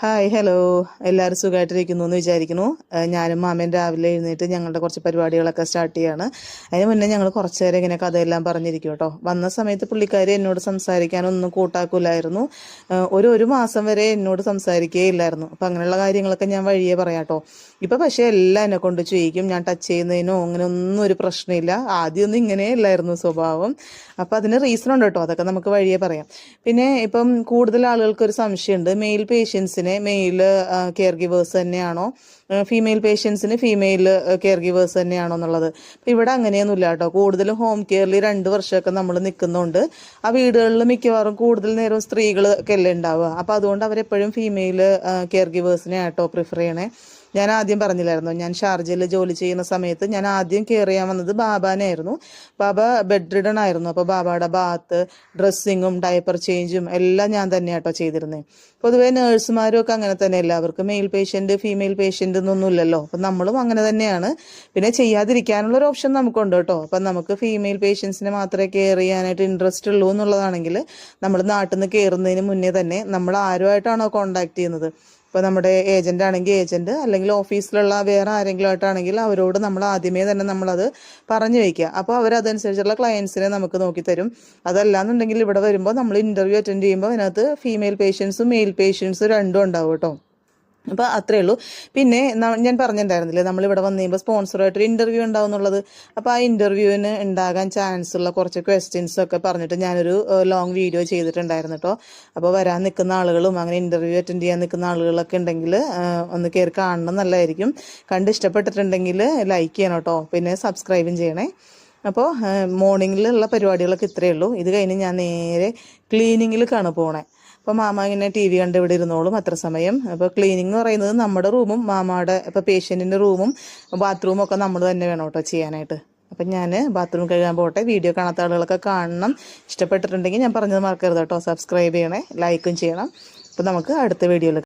Hi hello എല്ലാവരും സുഖമായിട്ടിരിക്കുന്നു എന്ന് വിചാരിക്കുന്നു. ഞാനും മാമയും രാവിലെ എഴുന്നേറ്റ് ഞങ്ങളുടെ കുറച്ച് പരിപാടികളൊക്കെ സ്റ്റാർട്ട് ചെയ്യാണ്. അതിന് മുന്നേ ഞങ്ങൾ കുറച്ച് നേരം ഇങ്ങനെ കഥയെല്ലാം പറഞ്ഞിരിക്കും കേട്ടോ. വന്ന സമയത്ത് പുള്ളിക്കാരി എന്നോട് സംസാരിക്കാനൊന്നും കൂട്ടാക്കൂലായിരുന്നു. ഒരു മാസം വരെ എന്നോട് സംസാരിക്കുകയില്ലായിരുന്നു. അപ്പം അങ്ങനെയുള്ള കാര്യങ്ങളൊക്കെ ഞാൻ വഴിയേ പറയാം കേട്ടോ. ഇപ്പം പക്ഷേ എല്ലാം എന്നെ കൊണ്ട് ചെയ്യിക്കും. ഞാൻ ടച്ച് ചെയ്യുന്നതിനോ അങ്ങനെ ഒന്നും ഒരു പ്രശ്നമില്ല. ആദ്യമൊന്നും ഇങ്ങനെയല്ലായിരുന്നു സ്വഭാവം. അപ്പം അതിന് റീസൺ ഉണ്ട് കേട്ടോ. അതൊക്കെ നമുക്ക് വഴിയേ പറയാം. പിന്നെ ഇപ്പം കൂടുതൽ ആളുകൾക്ക് ഒരു സംശയമുണ്ട്, മെയിൽ പേഷ്യൻസിനെ മെയിൽ കെയർ ഗിവേഴ്സ് തന്നെയാണോ, ഫീമെയിൽ പേഷ്യൻസിന് ഫീമെയിൽ കെയർ ഗിവേഴ്സ് തന്നെയാണോ എന്നുള്ളത്. അപ്പം ഇവിടെ അങ്ങനെയൊന്നുമില്ല കേട്ടോ. കൂടുതലും ഹോം കെയറിൽ 2 വർഷമൊക്കെ നമ്മൾ നിൽക്കുന്നുണ്ട്. ആ വീടുകളിൽ മിക്കവാറും കൂടുതൽ നേരം സ്ത്രീകൾ ഒക്കെ അല്ലേ ഉണ്ടാവുക. അപ്പം അതുകൊണ്ട് അവരെപ്പോഴും ഫീമെയിൽ കെയർ ഗിവേഴ്സിനെ ആട്ടോ പ്രിഫർ ചെയ്യണേ. ഞാൻ ആദ്യം പറഞ്ഞില്ലായിരുന്നു, ഞാൻ ഷാർജയിൽ ജോലി ചെയ്യുന്ന സമയത്ത് ഞാൻ ആദ്യം കെയർ ചെയ്യാൻ വന്നത് ബാബാനായിരുന്നു. ബാബ ബെഡ് റിഡൺ ആയിരുന്നു. അപ്പോൾ ബാബയുടെ ബാത്ത്, ഡ്രസ്സിങ്ങും ഡയപ്പർ ചേഞ്ചും എല്ലാം ഞാൻ തന്നെയാട്ടോ ചെയ്തിരുന്നത്. പൊതുവേ നേഴ്സുമാരും ഒക്കെ അങ്ങനെ തന്നെ, എല്ലാവർക്കും മെയിൽ പേഷ്യൻറ്റ് ഫീമെയിൽ പേഷ്യൻ്റ് എന്നൊന്നും ഇല്ലല്ലോ. അപ്പം നമ്മളും അങ്ങനെ തന്നെയാണ്. പിന്നെ ചെയ്യാതിരിക്കാനുള്ളൊരു ഓപ്ഷൻ നമുക്കുണ്ട് കേട്ടോ. അപ്പം നമുക്ക് ഫീമെയിൽ പേഷ്യൻസിനെ മാത്രമേ കെയർ ചെയ്യാനായിട്ട് ഇൻട്രസ്റ്റ് ഉള്ളൂ എന്നുള്ളതാണെങ്കിൽ നമ്മൾ നാട്ടിൽ നിന്ന് കയറുന്നതിന് മുന്നേ തന്നെ നമ്മൾ ആരുമായിട്ടാണോ കോൺടാക്ട് ചെയ്യുന്നത്, ഇപ്പോൾ നമ്മുടെ ഏജൻ്റ് ആണെങ്കിൽ ഏജൻറ്റ്, അല്ലെങ്കിൽ ഓഫീസിലുള്ള വേറെ ആരെങ്കിലും ആയിട്ടാണെങ്കിൽ അവരോട് നമ്മൾ ആദ്യമേ തന്നെ നമ്മളത് പറഞ്ഞു വയ്ക്കുക. അപ്പോൾ അവരതനുസരിച്ചുള്ള ക്ലയൻസിനെ നമുക്ക് നോക്കിത്തരും. അതല്ലാന്നുണ്ടെങ്കിൽ ഇവിടെ വരുമ്പോൾ നമ്മൾ ഇൻ്റർവ്യൂ അറ്റൻഡ് ചെയ്യുമ്പോൾ അതിനകത്ത് ഫീമെയിൽ പേഷ്യൻസും മെയിൽ പേഷ്യൻസും രണ്ടും ഉണ്ടാവും കേട്ടോ. അപ്പോൾ അത്രയേ ഉള്ളൂ. പിന്നെ ഞാൻ പറഞ്ഞിട്ടുണ്ടായിരുന്നില്ലേ, നമ്മളിവിടെ വന്നു കഴിയുമ്പോൾ സ്പോൺസറായിട്ടൊരു ഇൻ്റർവ്യൂ ഉണ്ടാവും എന്നുള്ളത്. അപ്പോൾ ആ ഇൻ്റർവ്യൂവിന് ഉണ്ടാകാൻ ചാൻസ് ഉള്ള കുറച്ച് ക്വസ്റ്റ്യൻസൊക്കെ പറഞ്ഞിട്ട് ഞാനൊരു ലോങ് വീഡിയോ ചെയ്തിട്ടുണ്ടായിരുന്നു കേട്ടോ. അപ്പോൾ വരാൻ നിൽക്കുന്ന ആളുകളും അങ്ങനെ ഇൻ്റർവ്യൂ അറ്റൻഡ് ചെയ്യാൻ നിൽക്കുന്ന ആളുകളൊക്കെ ഉണ്ടെങ്കിൽ ഒന്ന് കയറി കാണണം, നല്ലതായിരിക്കും. കണ്ട് ഇഷ്ടപ്പെട്ടിട്ടുണ്ടെങ്കിൽ ലൈക്ക് ചെയ്യണം കേട്ടോ. പിന്നെ സബ്സ്ക്രൈബും ചെയ്യണേ. അപ്പോൾ മോർണിംഗിലുള്ള പരിപാടികളൊക്കെ ഇത്രയേ ഉള്ളൂ. ഇത് കഴിഞ്ഞ് ഞാൻ നേരെ ക്ലീനിങ്ങിലേക്കാണ് പോണേ. അപ്പോൾ മാമ ഇങ്ങനെ TV കണ്ട് ഇവിടെ ഇരുന്നോളും അത്ര സമയം. അപ്പോൾ ക്ലീനിങ് എന്ന് പറയുന്നത് നമ്മുടെ റൂമും മാമയുടെ ഇപ്പോൾ പേഷ്യൻറ്റിൻ്റെ റൂമും ബാത്റൂമും ഒക്കെ നമ്മൾ തന്നെ വേണം കേട്ടോ ചെയ്യാനായിട്ട്. അപ്പം ഞാൻ ബാത്റൂം കഴുകാൻ പോട്ടെ. വീഡിയോ കാണാത്ത ആളുകളൊക്കെ കാണണം. ഇഷ്ടപ്പെട്ടിട്ടുണ്ടെങ്കിൽ ഞാൻ പറഞ്ഞത് മറക്കരുത് കേട്ടോ. സബ്സ്ക്രൈബ് ചെയ്യണേ, ലൈക്കും ചെയ്യണം. അപ്പോൾ നമുക്ക് അടുത്ത വീഡിയോയിൽ